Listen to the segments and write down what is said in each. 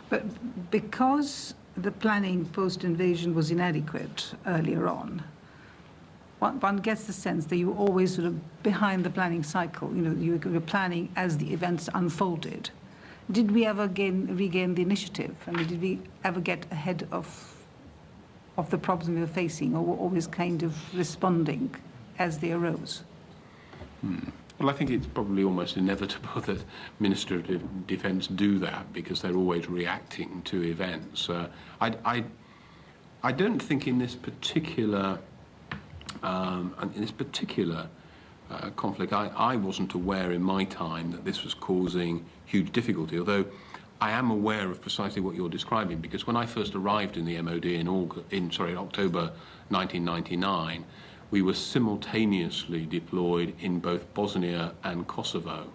But because the planning post-invasion was inadequate earlier on, one gets the sense that you were always sort of behind the planning cycle. You know, you were planning as the events unfolded. Did we ever regain the initiative? I mean, did we ever get ahead of the problems we were facing, or were always kind of responding as they arose? Well, I think it's probably almost inevitable that Minister of Defence do that because they're always reacting to events. I don't think in this particular conflict, I wasn't aware in my time that this was causing huge difficulty, although I am aware of precisely what you're describing, because when I first arrived in the MOD in October 1999, we were simultaneously deployed in both Bosnia and Kosovo,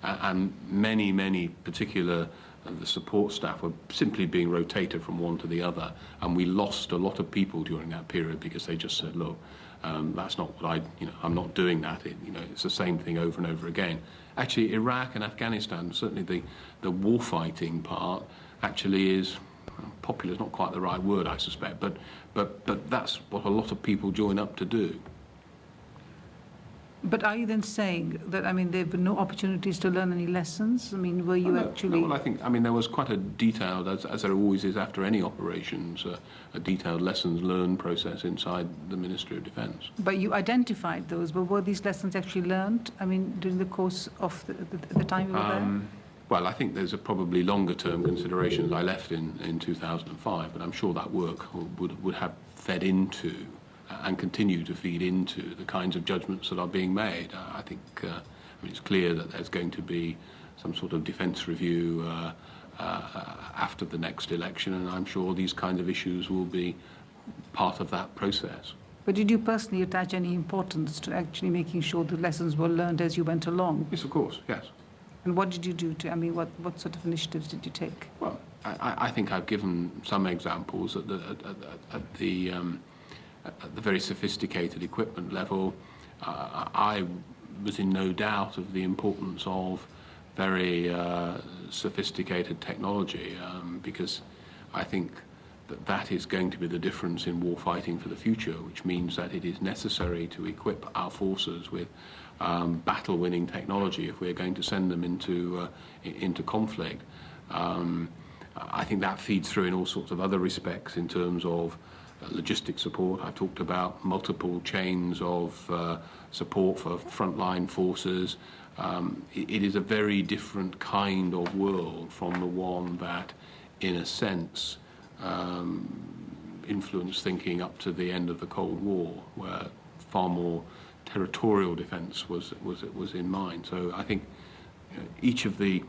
and many particular the support staff were simply being rotated from one to the other, and we lost a lot of people during that period because they just said, look, that's not what I'm not doing that. It's the same thing over and over again. Actually, Iraq and Afghanistan, certainly the war-fighting part, actually is popular is not quite the right word, I suspect, but that's what a lot of people join up to do. But are you then saying that, I mean, there were no opportunities to learn any lessons? I mean, were you actually... No, well, I mean, there was quite a detailed, as there always is after any operations, a detailed lessons learned process inside the Ministry of Defence. But you identified those, but were these lessons actually learned, I mean, during the course of the time you were there? Well, I think there's a probably longer-term considerations. I left in 2005, but I'm sure that work would have fed into and continue to feed into the kinds of judgments that are being made. I think it's clear that there's going to be some sort of defence review after the next election, and I'm sure these kinds of issues will be part of that process. But did you personally attach any importance to actually making sure the lessons were learned as you went along? Yes, of course, yes. And what did you do to, I mean, what sort of initiatives did you take? Well, I think I've given some examples at the very sophisticated equipment level. I was in no doubt of the importance of very sophisticated technology because I think that is going to be the difference in warfighting for the future, which means that it is necessary to equip our forces with battle-winning technology if we're going to send them into conflict. I think that feeds through in all sorts of other respects in terms of logistic support. I've talked about multiple chains of support for frontline forces. It is a very different kind of world from the one that, in a sense, influenced thinking up to the end of the Cold War, where far more territorial defence was in mind. So I think each of the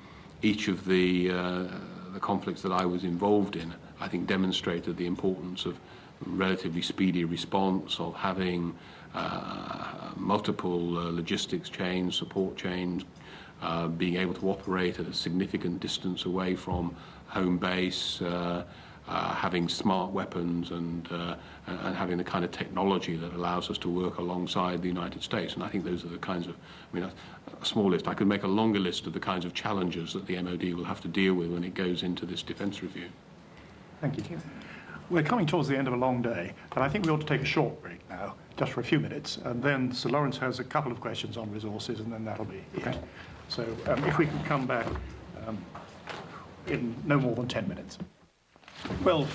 conflicts that I was involved in, I think, demonstrated the importance of relatively speedy response, of having multiple logistics chains, support chains, being able to operate at a significant distance away from home base, having smart weapons and having the kind of technology that allows us to work alongside the United States. And I think those are the kinds of, I mean, a small list. I could make a longer list of the kinds of challenges that the MOD will have to deal with when it goes into this defence review. Thank you. We're coming towards the end of a long day, but I think we ought to take a short break now, just for a few minutes, and then Sir Lawrence has a couple of questions on resources, and then that'll be it. So if we can come back in no more than 10 minutes. Well.